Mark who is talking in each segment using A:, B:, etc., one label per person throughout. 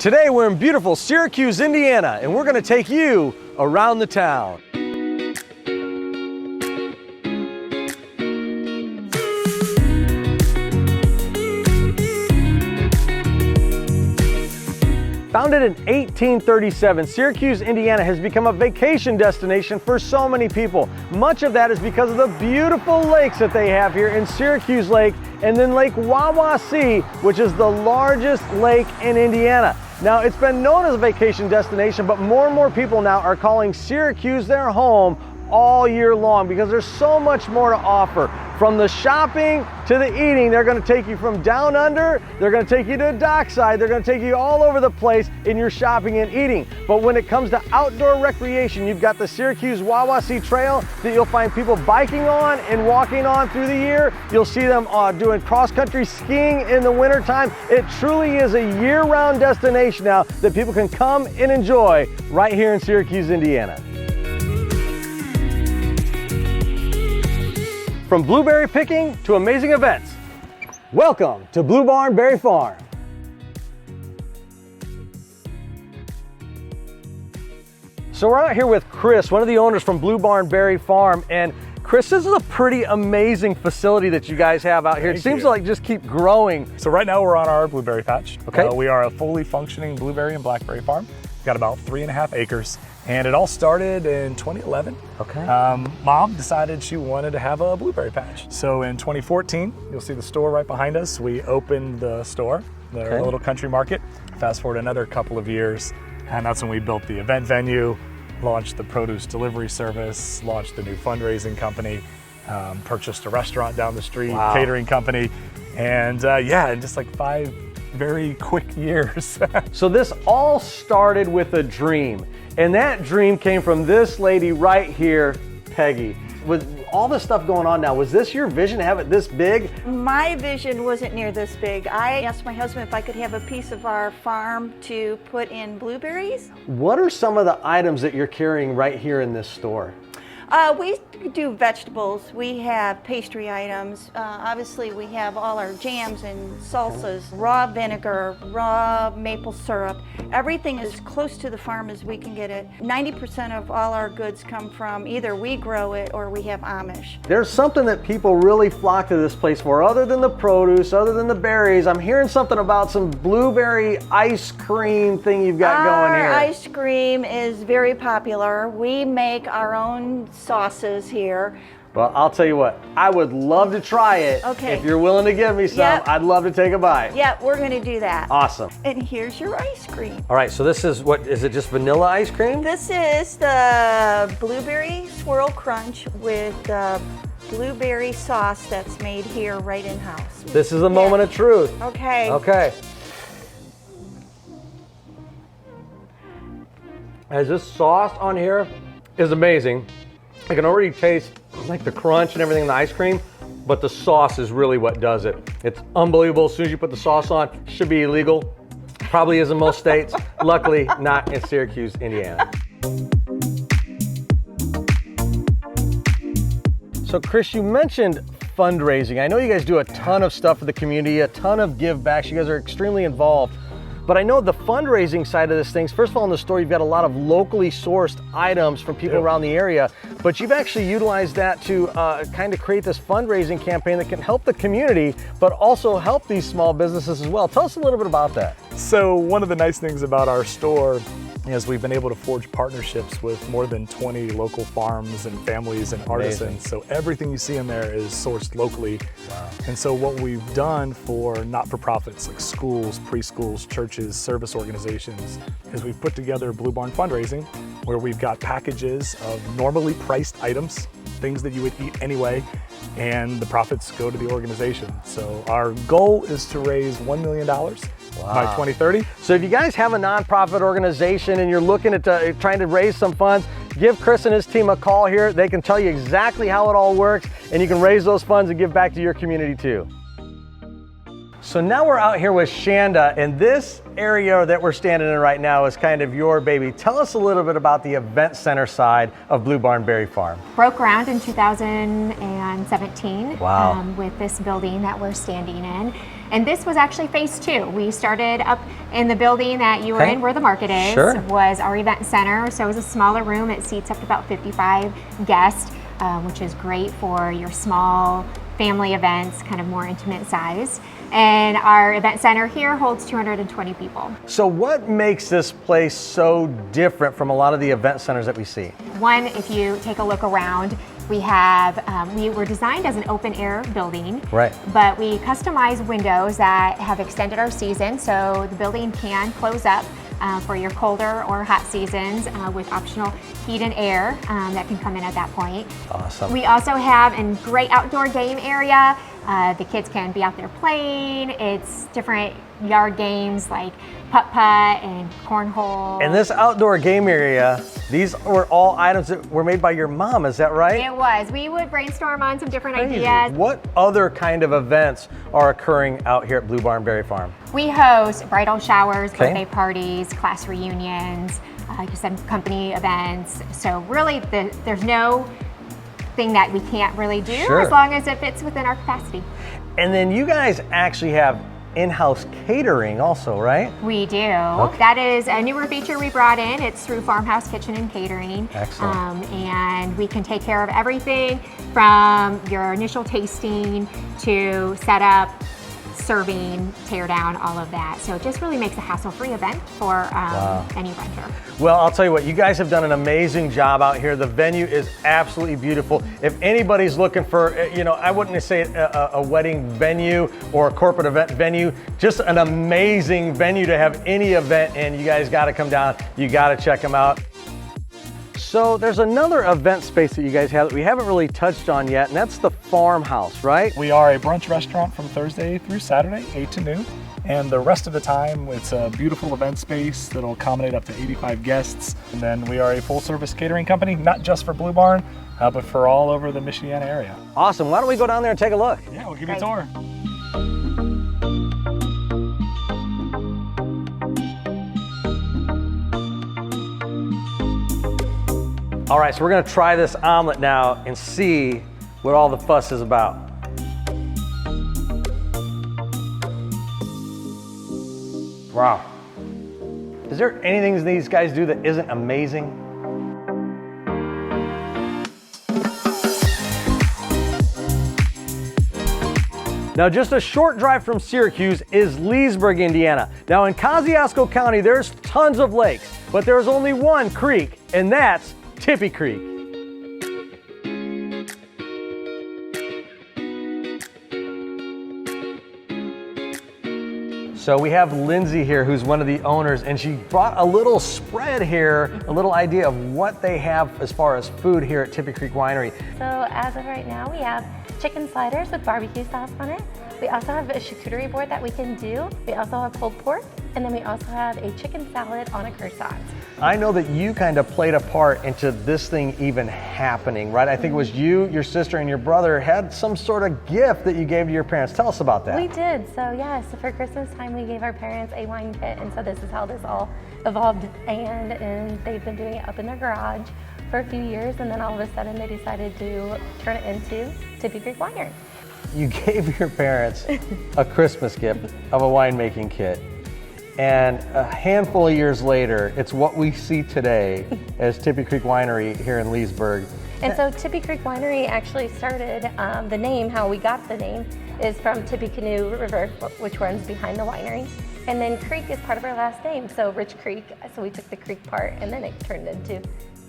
A: Today we're in beautiful Syracuse, Indiana, and we're going to take you around the town. Founded in 1837, Syracuse, Indiana has become a vacation destination for so many people. Much of that is because of the beautiful lakes that they have here in Syracuse Lake and then Lake Wawasee, which is the largest lake in Indiana. Now, it's been known as a vacation destination, but more and more people now are calling Syracuse their home all year long because there's so much more to offer. From the shopping to the eating, they're going to take you from down under, they're going to take you to dockside, they're going to take you all over the place in your shopping and eating. But when it comes to outdoor recreation, you've got the Syracuse Wawasee Trail that you'll find people biking on and walking on through the year. You'll see them doing cross-country skiing in the wintertime. It truly is a year-round destination now that people can come and enjoy right here in Syracuse, Indiana. From blueberry picking to amazing events, welcome to Blue Barn Berry Farm. So we're out here with Chris, one of the owners from Blue Barn Berry Farm. And Chris, this is a pretty amazing facility that you guys have out here. It seems to like just keep growing.
B: So right now we're on our blueberry patch.
A: Okay.
B: We are a fully functioning blueberry and blackberry farm. We've got about 3.5 acres. And it all started in 2011.
A: Okay.
B: Mom decided she wanted to have a blueberry patch. So in 2014, you'll see the store right behind us. We opened the store, the little country market. Fast forward another couple of years, and that's when we built the event venue, launched the produce delivery service, launched the new fundraising company, purchased a restaurant down the street, catering company, and in just like 5 very quick years.
A: So this all started with a dream. And that dream came from this lady right here, Peggy. With all this stuff going on now, was this your vision to have it this big?
C: My vision wasn't near this big. I asked my husband if I could have a piece of our farm to put in blueberries.
A: What are some of the items that you're carrying right here in this store?
C: We do vegetables, we have pastry items, obviously we have all our jams and salsas, raw vinegar, raw maple syrup. Everything is as close to the farm as we can get it. 90% of all our goods come from either we grow it or we have Amish.
A: There's something that people really flock to this place for, other than the produce, other than the berries. I'm hearing something about some blueberry ice cream thing you've got going here.
C: Our ice cream is very popular. We make our own sauces here.
A: Well, I'll tell you what, I would love to try it.
C: Okay.
A: If you're willing to give me some,
C: Yep.
A: I'd love to take a bite.
C: Yeah, we're gonna do that.
A: Awesome.
C: And here's your ice cream.
A: All right, so this is what, is it just vanilla ice cream?
C: This is the blueberry swirl crunch with the blueberry sauce that's made here right in-house.
A: This is a moment of truth.
C: Okay.
A: Okay. As this sauce on here is amazing. I can already taste like the crunch and everything in the ice cream, but the sauce is really what does it. It's unbelievable. As soon as you put the sauce on, it should be illegal. Probably is in most states. Luckily, not in Syracuse, Indiana. So Chris, you mentioned fundraising. I know you guys do a ton of stuff for the community, a ton of give backs. You guys are extremely involved. But I know the fundraising side of this thing, first of all, in the store, you've got a lot of locally sourced items from people around the area, but you've actually utilized that to kind of create this fundraising campaign that can help the community, but also help these small businesses as well. Tell us a little bit about that.
B: So one of the nice things about our store is we've been able to forge partnerships with more than 20 local farms and families and artisans. So everything you see in there is sourced locally. Wow. And so what we've done for not-for-profits like schools, preschools, churches, service organizations, is we've put together Blue Barn Fundraising, where we've got packages of normally priced items, things that you would eat anyway, and the profits go to the organization. So our goal is to raise $1 million by 2030.
A: So if you guys have a nonprofit organization and you're looking at trying to raise some funds, give Chris and his team a call here. They can tell you exactly how it all works, and you can raise those funds and give back to your community too. So now we're out here with Shanda, and this area that we're standing in right now is kind of your baby. Tell us a little bit about the event center side of Blue Barn Berry Farm.
D: Broke ground in 2017
A: Wow.
D: with this building that we're standing in. And this was actually phase 2. We started up in the building that you were in, where the market is, was our event center. So it was a smaller room. It seats up to about 55 guests, which is great for your small family events, kind of more intimate size. And our event center here holds 220 people.
A: So what makes this place so different from a lot of the event centers that we see?
D: One, if you take a look around, we have, we were designed as an open air building, but we customized windows that have extended our season, so the building can close up for your colder or hot seasons with optional heat and air that can come in at that point.
A: Awesome.
D: We also have a great outdoor game area. The kids can be out there playing. It's different yard games like putt-putt and cornhole.
A: And this outdoor game area, these were all items that were made by your mom, is that right?
D: It was. We would brainstorm on some different ideas.
A: What other kind of events are occurring out here at Blue Barn Berry Farm?
D: We host bridal showers, birthday parties, class reunions, like I said, company events. So really, there's no thing that we can't really do as long as it fits within our capacity.
A: And then you guys actually have in-house catering also, right?
D: We do. That is a newer feature we brought in. It's through Farmhouse Kitchen and Catering.
A: Excellent.
D: And we can take care of everything from your initial tasting to setup, serving, tear down, all of that. So it just really makes a hassle-free event for any renter.
A: Well, I'll tell you what, you guys have done an amazing job out here. The venue is absolutely beautiful. If anybody's looking for, you know, I wouldn't say a wedding venue or a corporate event venue, just an amazing venue to have any event in. You guys got to come down. You got to check them out. So there's another event space that you guys have that we haven't really touched on yet, and that's the farmhouse, right?
B: We are a brunch restaurant from Thursday through Saturday, 8 to noon. And the rest of the time, it's a beautiful event space that'll accommodate up to 85 guests. And then we are a full service catering company, not just for Blue Barn, but for all over the Michiana area.
A: Awesome. Why don't we go down there and take a look?
B: Yeah, we'll give you a tour.
A: All right, so we're gonna try this omelet now and see what all the fuss is about. Wow. Is there anything these guys do that isn't amazing? Now, just a short drive from Syracuse is Leesburg, Indiana. Now, in Kosciuszko County, there's tons of lakes, but there's only one creek, and that's Tippy Creek. So we have Lindsay here, who's one of the owners, and she brought a little spread here, a little idea of what they have as far as food here at Tippy Creek Winery.
E: So as of right now, we have chicken sliders with barbecue sauce on it. We also have a charcuterie board that we can do. We also have pulled pork, and then we also have a chicken salad on a croissant.
A: I know that you kind of played a part into this thing even happening, right? I think it was you, your sister, and your brother had some sort of gift that you gave to your parents. Tell us about that.
E: We did. So yeah, so for Christmas time, we gave our parents a wine kit, and so this is how this all evolved. And they've been doing it up in their garage for a few years, and then all of a sudden they decided to turn it into Tippy Creek Winery.
A: You gave your parents a Christmas gift of a winemaking kit. And a handful of years later, it's what we see today as Tippy Creek Winery here in Leesburg.
E: And so Tippy Creek Winery actually started, the name, how we got the name, is from Tippecanoe River, which runs behind the winery. And then Creek is part of our last name, so Rich Creek, so we took the Creek part and then it turned into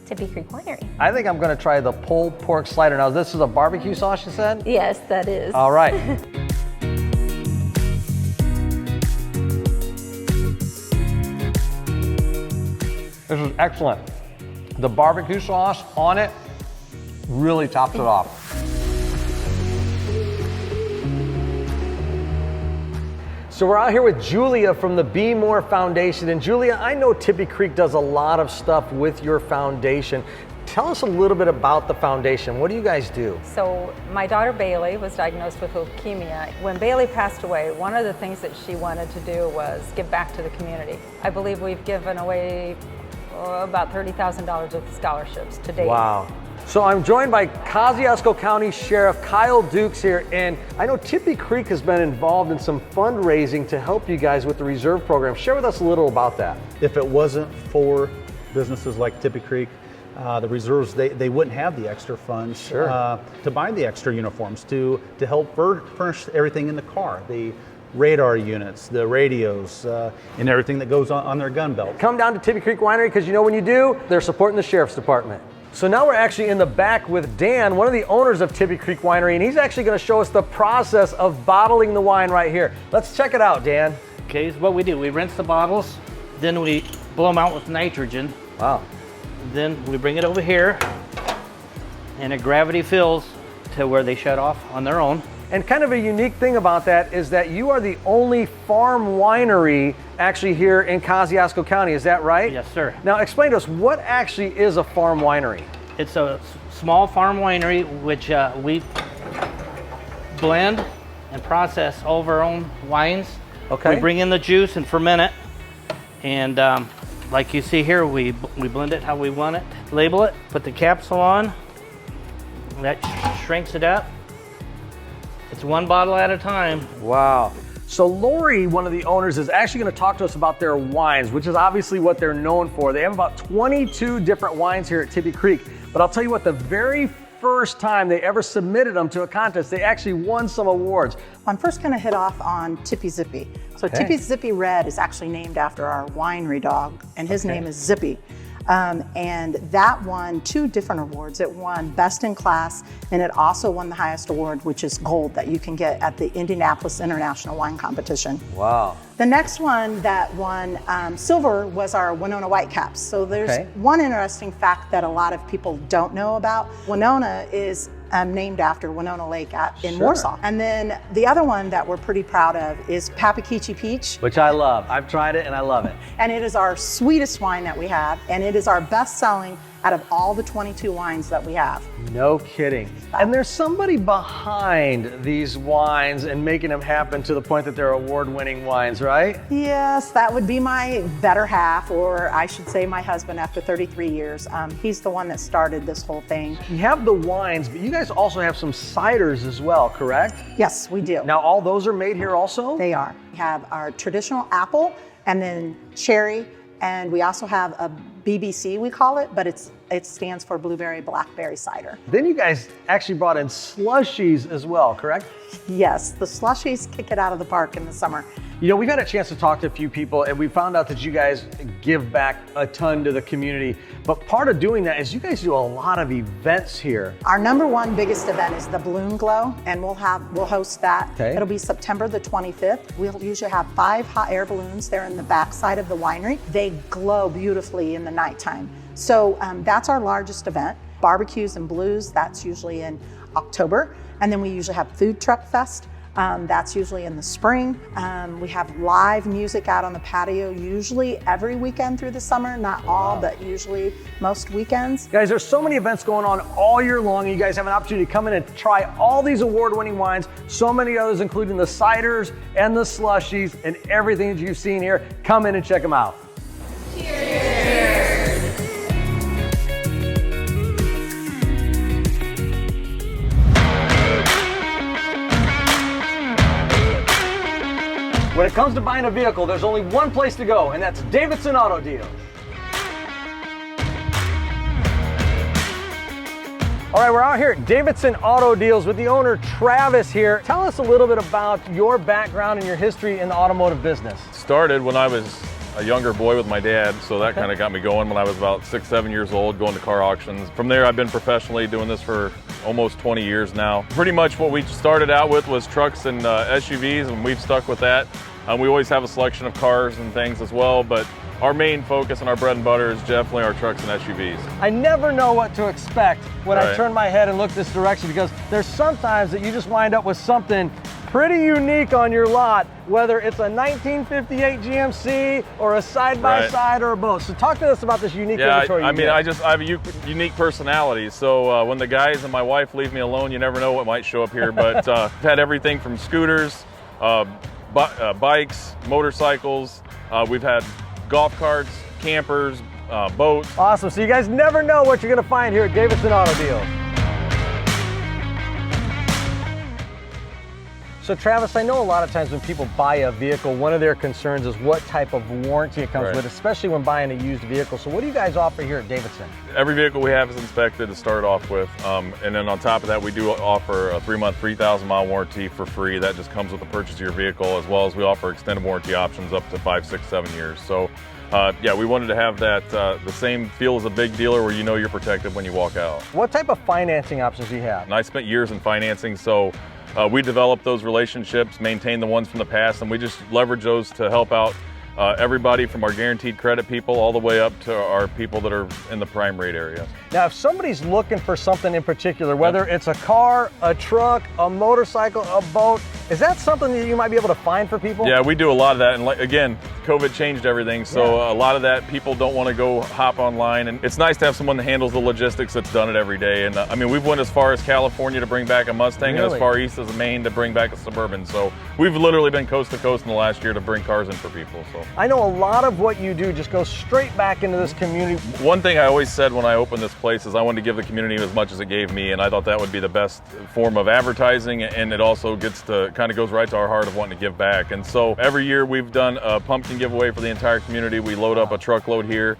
E: Tippy Creek Winery.
A: I think I'm gonna try the pulled pork slider. Now, this is a barbecue sauce, you said?
E: Yes, that is.
A: All right. This is excellent. The barbecue sauce on it really tops it off. So we're out here with Julia from the Be More Foundation. And Julia, I know Tippy Creek does a lot of stuff with your foundation. Tell us a little bit about the foundation. What do you guys do?
F: So my daughter Bailey was diagnosed with leukemia. When Bailey passed away, one of the things that she wanted to do was give back to the community. I believe we've given away about $30,000 of scholarships to date.
A: Wow. So I'm joined by Kosciuszko County Sheriff Kyle Dukes here, and I know Tippy Creek has been involved in some fundraising to help you guys with the reserve program. Share with us a little about that.
G: If it wasn't for businesses like Tippy Creek, the reserves, they wouldn't have the extra funds to buy the extra uniforms, to help furnish everything in the car, the radar units, the radios, and everything that goes on their gun belt.
A: Come down to Tippy Creek Winery, because you know when you do, they're supporting the Sheriff's Department. So now we're actually in the back with Dan, one of the owners of Tippy Creek Winery, and he's actually going to show us the process of bottling the wine right here. Let's check it out, Dan.
H: Okay, so what we do, we rinse the bottles, then we blow them out with nitrogen.
A: Wow.
H: Then we bring it over here, and it gravity fills to where they shut off on their own.
A: And kind of a unique thing about that is that you are the only farm winery actually here in Kosciuszko County, is that right?
H: Yes, sir.
A: Now explain to us, what actually is a farm winery?
H: It's a small farm winery which we blend and process all of our own wines.
A: Okay.
H: We bring in the juice and ferment it, and like you see here, we blend it how we want it, label it, put the capsule on, that shrinks it up. It's one bottle at a time.
A: Wow. So Lori, one of the owners, is actually going to talk to us about their wines, which is obviously what they're known for. They have about 22 different wines here at Tippy Creek. But I'll tell you what, the very first time they ever submitted them to a contest, they actually won some awards.
I: I'm first going to hit off on Tippy Zippy. So Tippy Zippy Red is actually named after our winery dog, and his name is Zippy. And that won 2 different awards. It won Best in Class, and it also won the highest award, which is gold, that you can get at the Indianapolis International Wine Competition.
A: Wow.
I: The next one that won silver was our Winona Whitecaps. So there's one interesting fact that a lot of people don't know about. Winona is named after Winona Lake in Warsaw. And then the other one that we're pretty proud of is Papakichi Peach.
A: Which I love. I've tried it and I love it.
I: And it is our sweetest wine that we have, and it is our best selling out of all the 22 wines that we have.
A: No kidding. And there's somebody behind these wines and making them happen to the point that they're award-winning wines, right?
I: Yes, that would be my better half, or I should say my husband after 33 years. He's the one that started this whole thing.
A: You have the wines, but you guys also have some ciders as well, correct?
I: Yes, we do.
A: Now all those are made here also?
I: They are. We have our traditional apple and then cherry, and we also have a BBC, we call it, but it stands for blueberry blackberry cider.
A: Then you guys actually brought in slushies as well, correct?
I: Yes, the slushies kick it out of the park in the summer.
A: You know, we've had a chance to talk to a few people, and we found out that you guys give back a ton to the community. But part of doing that is you guys do a lot of events here.
I: Our number one biggest event is the Balloon Glow, and we'll host that. Okay. It'll be September the 25th. We'll usually have 5 hot air balloons there in the backside of the winery. They glow beautifully in the nighttime. So that's our largest event. Barbecues and Blues, that's usually in October. And then we usually have Food Truck Fest. That's usually in the spring. We have live music out on the patio, usually every weekend through the summer, not all, but usually most weekends.
A: Guys, there's so many events going on all year long. You guys have an opportunity to come in and try all these award-winning wines, so many others, including the ciders and the slushies and everything that you've seen here. Come in and check them out. Cheers! When it comes to buying a vehicle, there's only one place to go, and that's Davison Auto Deals. All right, we're out here at Davison Auto Deals with the owner, Travis, here. Tell us a little bit about your background and your history in the automotive business.
J: Started when I was a younger boy with my dad, so that kind of got me going when I was about 6, 7 years old, going to car auctions. From there, I've been professionally doing this for almost 20 years now. Pretty much what we started out with was trucks and SUVs, and we've stuck with that. We always have a selection of cars and things as well, but our main focus and our bread and butter is definitely our trucks and SUVs.
A: I never know what to expect when I turn my head and look this direction, because there's sometimes that you just wind up with something pretty unique on your lot, whether it's a 1958 GMC or a side-by-side or both. So talk to us about this unique inventory.
J: I have a unique personality, so when the guys and my wife leave me alone, you never know what might show up here, but I've had everything from scooters, bikes, motorcycles, we've had golf carts, campers, boats.
A: Awesome. So you guys never know what you're going to find here at Davison Auto Deals. So Travis, I know a lot of times when people buy a vehicle, one of their concerns is what type of warranty it comes with, especially when buying a used vehicle. So what do you guys offer here at Davison?
J: Every vehicle we have is inspected to start off with. And then on top of that, we do offer a 3-month, 3,000-mile warranty for free. That just comes with the purchase of your vehicle, as well as we offer extended warranty options up to 5, 6, 7 years. So yeah, we wanted to have that the same feel as a big dealer where you know you're protected when you walk out.
A: What type of financing options do you have?
J: And I spent years in financing, so we developed those relationships, maintained the ones from the past, and we just leverage those to help out everybody from our guaranteed credit people all the way up to our people that are in the prime rate area.
A: Now, if somebody's looking for something in particular, whether it's a car, a truck, a motorcycle, a boat, is that something that you might be able to find for people?
J: Yeah, we do a lot of that. And again, COVID changed everything. So a lot of that, people don't want to go hop online. And it's nice to have someone that handles the logistics that's done it every day. And I mean, we've went as far as California to bring back a Mustang and as far east as Maine to bring back a Suburban. So we've literally been coast to coast in the last year to bring cars in for people. So
A: I know a lot of what you do just goes straight back into this community.
J: One thing I always said when I opened this place is I wanted to give the community as much as it gave me. And I thought that would be the best form of advertising. And it also gets to kind of goes right to our heart of wanting to give back. And so every year we've done a pumpkin giveaway for the entire community. We load up a truckload here.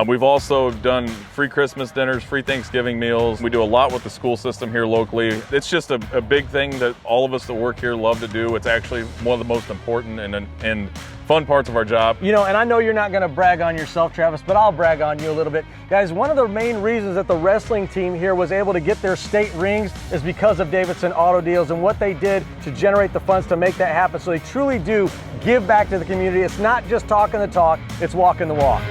J: We've also done free Christmas dinners, free Thanksgiving meals. We do a lot with the school system here locally. It's just a big thing that all of us that work here love to do. It's actually one of the most important and fun parts of our job.
A: You know, and I know you're not going to brag on yourself, Travis, but I'll brag on you a little bit. Guys, one of the main reasons that the wrestling team here was able to get their state rings is because of Davison Auto Deals and what they did to generate the funds to make that happen. So they truly do give back to the community. It's not just talking the talk, it's walking the walk.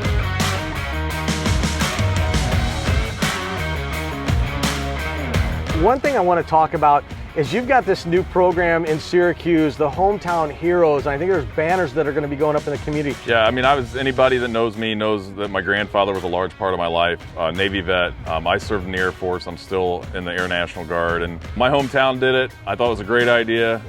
A: One thing I want to talk about is you've got this new program in Syracuse, the Hometown Heroes. I think there's banners that are going to be going up in the community.
J: Yeah, I mean, anybody that knows me knows that my grandfather was a large part of my life, Navy vet. I served in the Air Force. I'm still in the Air National Guard, and my hometown did it. I thought it was a great idea.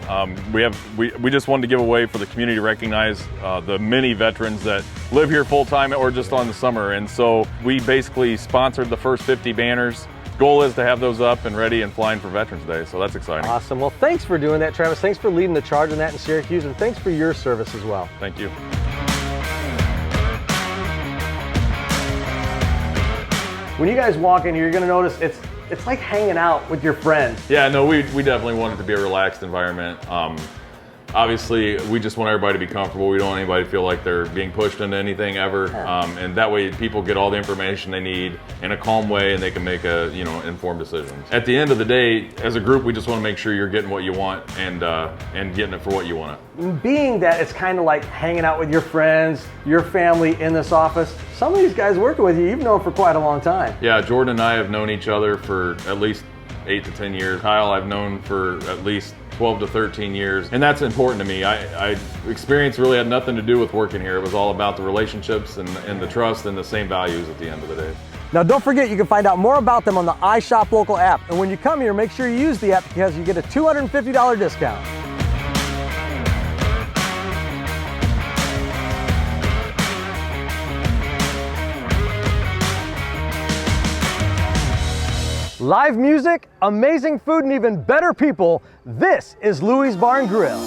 J: We just wanted to give away for the community to recognize the many veterans that live here full time or just on the summer, and so we basically sponsored the first 50 banners. Goal is to have those up and ready and flying for Veterans Day, so that's exciting.
A: Awesome. Well, thanks for doing that, Travis. Thanks for leading the charge on that in Syracuse, and thanks for your service as well.
J: Thank you.
A: When you guys walk in here, you're going to notice it's like hanging out with your friends.
J: Yeah, no, we definitely want it to be a relaxed environment. Obviously, we just want everybody to be comfortable. We don't want anybody to feel like they're being pushed into anything ever. And that way people get all the information they need in a calm way and they can make informed decisions. At the end of the day, as a group, we just want to make sure you're getting what you want and getting it for what you want it.
A: Being that it's kind of like hanging out with your friends, your family in this office, some of these guys working with you, you've known for quite a long time.
J: Yeah, Jordan and I have known each other for at least 8 to 10 years. Kyle I've known for at least 12 to 13 years, and that's important to me. I experience really had nothing to do with working here. It was all about the relationships and the trust and the same values at the end of the day.
A: Now don't forget, you can find out more about them on the iShop Local app. And when you come here, make sure you use the app because you get a $250 discount. Live music, amazing food, and even better people. This is Louie's Bar and Grill.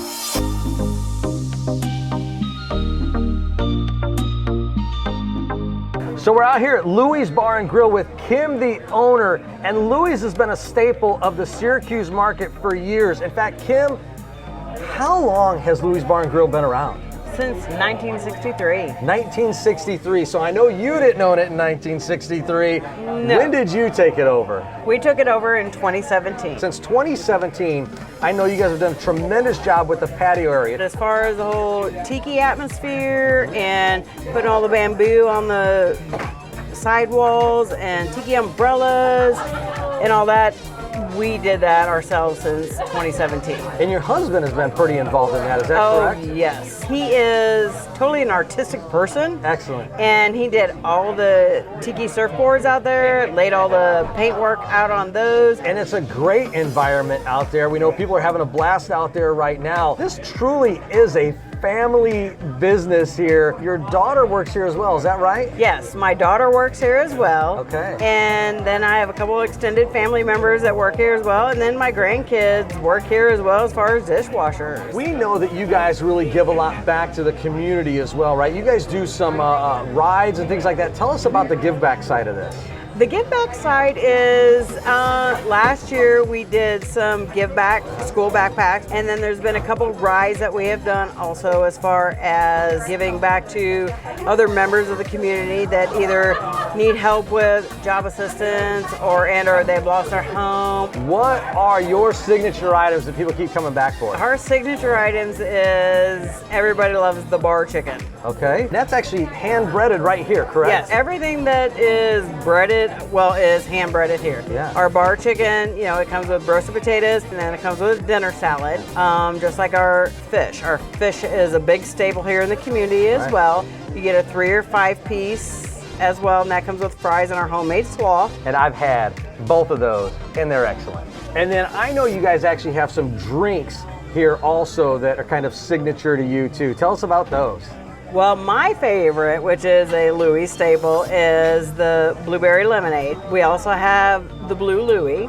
A: So we're out here at Louie's Bar and Grill with Kim, the owner, and Louie's has been a staple of the Syracuse market for years. In fact, Kim, how long has Louie's Bar and Grill been around?
K: Since 1963.
A: 1963, so I know you didn't own it in 1963.
K: No.
A: When did you take it over?
K: We took it over in 2017.
A: Since 2017, I know you guys have done a tremendous job with the patio area.
K: As far as the whole tiki atmosphere and putting all the bamboo on the sidewalls and tiki umbrellas and all that, we did that ourselves since 2017.
A: And your husband has been pretty involved in that, is that correct?
K: Oh, yes. He is totally an artistic person.
A: Excellent.
K: And he did all the tiki surfboards out there, laid all the paintwork out on those.
A: And it's a great environment out there. We know people are having a blast out there right now. This truly is a family business here. Your daughter works here as well, is that right?
K: Yes, my daughter works here as well.
A: Okay.
K: And then I have a couple of extended family members that work here as well. And then my grandkids work here as well as far as dishwashers.
A: We know that you guys really give a lot back to the community as well, right? You guys do some rides and things like that. Tell us about the give back side of this.
K: The give back side is last year we did some give back school backpacks, and then there's been a couple rides that we have done also as far as giving back to other members of the community that either need help with job assistance or they've lost their home.
A: What are your signature items that people keep coming back for?
K: Our signature items is everybody loves the bar chicken.
A: Okay. That's actually hand breaded right here, correct?
K: Yes, everything that is breaded, is hand breaded here.
A: Yeah.
K: Our bar chicken, it comes with roasted potatoes, and then it comes with a dinner salad, just like our fish. Our fish is a big staple here in the community as well. You get a 3 or 5 piece as well, and that comes with fries and our homemade slaw.
A: And I've had both of those, and they're excellent. And then I know you guys actually have some drinks here also that are kind of signature to you too. Tell us about those.
K: Well, my favorite, which is a Louie staple, is the blueberry lemonade. We also have the blue Louie,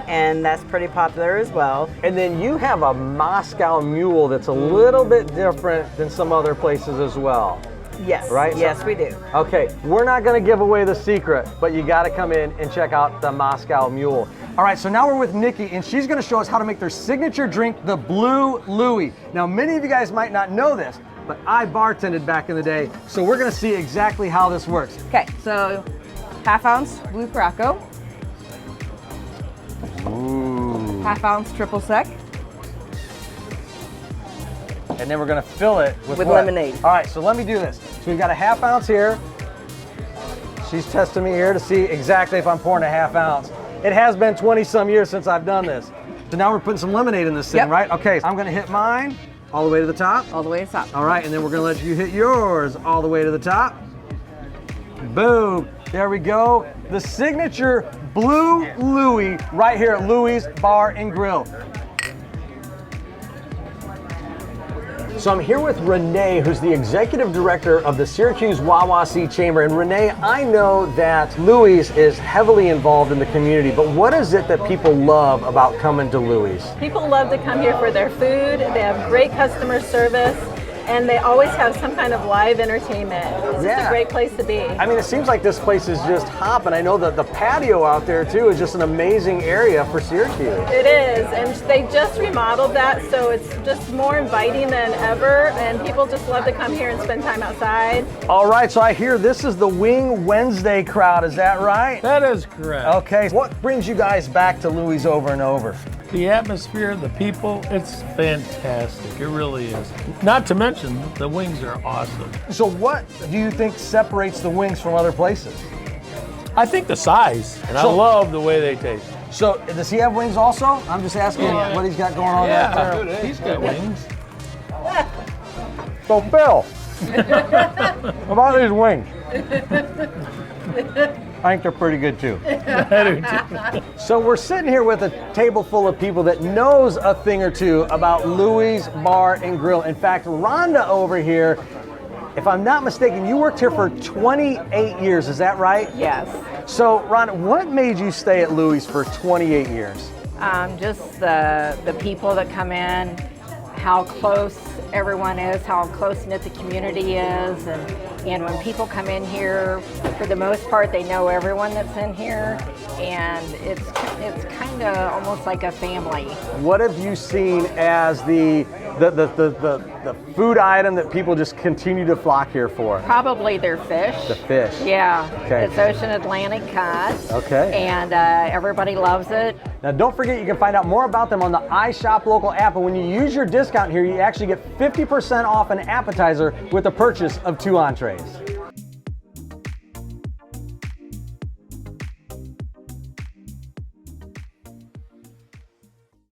K: and that's pretty popular as well.
A: And then you have a Moscow Mule that's a little bit different than some other places as well.
K: Yes.
A: Right?
K: Yes, we do.
A: Okay, we're not going to give away the secret, but you got to come in and check out the Moscow Mule. All right, so now we're with Nikki, and she's going to show us how to make their signature drink, the Blue Louie. Now, many of you guys might not know this, but I bartended back in the day, so we're going to see exactly how this works.
L: Okay, so half-ounce blue Caraco.
A: Ooh.
L: Half-ounce triple sec.
A: And then we're going to fill it with what?
K: Lemonade.
A: All right, so let me do this. So we've got a half-ounce here. She's testing me here to see exactly if I'm pouring a half-ounce. It has been 20-some years since I've done this. So now we're putting some lemonade in this thing, right? Okay, so I'm going to hit mine. All the way to the top?
L: All the way to the top.
A: All right, and then we're gonna let you hit yours all the way to the top. Boom, there we go. The signature Blue Louie right here at Louie's Bar and Grill. So I'm here with Renee, who's the executive director of the Syracuse Wawasee Chamber. And Renee, I know that Louie's is heavily involved in the community, but what is it that people love about coming to Louie's?
M: People love to come here for their food. They have great customer service, and they always have some kind of live entertainment. It's just a great place to be.
A: I mean, it seems like this place is just hopping. I know that the patio out there too is just an amazing area for Syracuse.
M: It is, and they just remodeled that, so it's just more inviting than ever, and people just love to come here and spend time outside.
A: All right, so I hear this is the Wing Wednesday crowd, is that right?
N: That is correct.
A: Okay, what brings you guys back to Louie's over and over?
N: The atmosphere, the people, it's fantastic. It really is. Not to mention, the wings are awesome.
A: So what do you think separates the wings from other places?
N: I think the size, and I love the way they taste.
A: So does he have wings also? I'm just asking what he's got going on there.
N: He's got wings.
A: So Bill, how about these wings? I think they're pretty good too. So we're sitting here with a table full of people that knows a thing or two about Louie's Bar and Grill. In fact, Rhonda over here, if I'm not mistaken, you worked here for 28 years, is that right?
O: Yes.
A: So Rhonda, what made you stay at Louie's for 28 years?
O: Just the people that come in, how close everyone is, how close-knit the community is, and when people come in here, for the most part, they know everyone that's in here, and it's kind of almost like a family.
A: What have you seen as the food item that people just continue to flock here for?
O: Probably their fish.
A: The fish.
O: Yeah.
A: Okay.
O: It's Ocean Atlantic cut.
A: Okay.
O: And everybody loves it.
A: Now don't forget you can find out more about them on the iShop Local app, and when you use your discount here, you actually get 50% off an appetizer with the purchase of 2 entrees.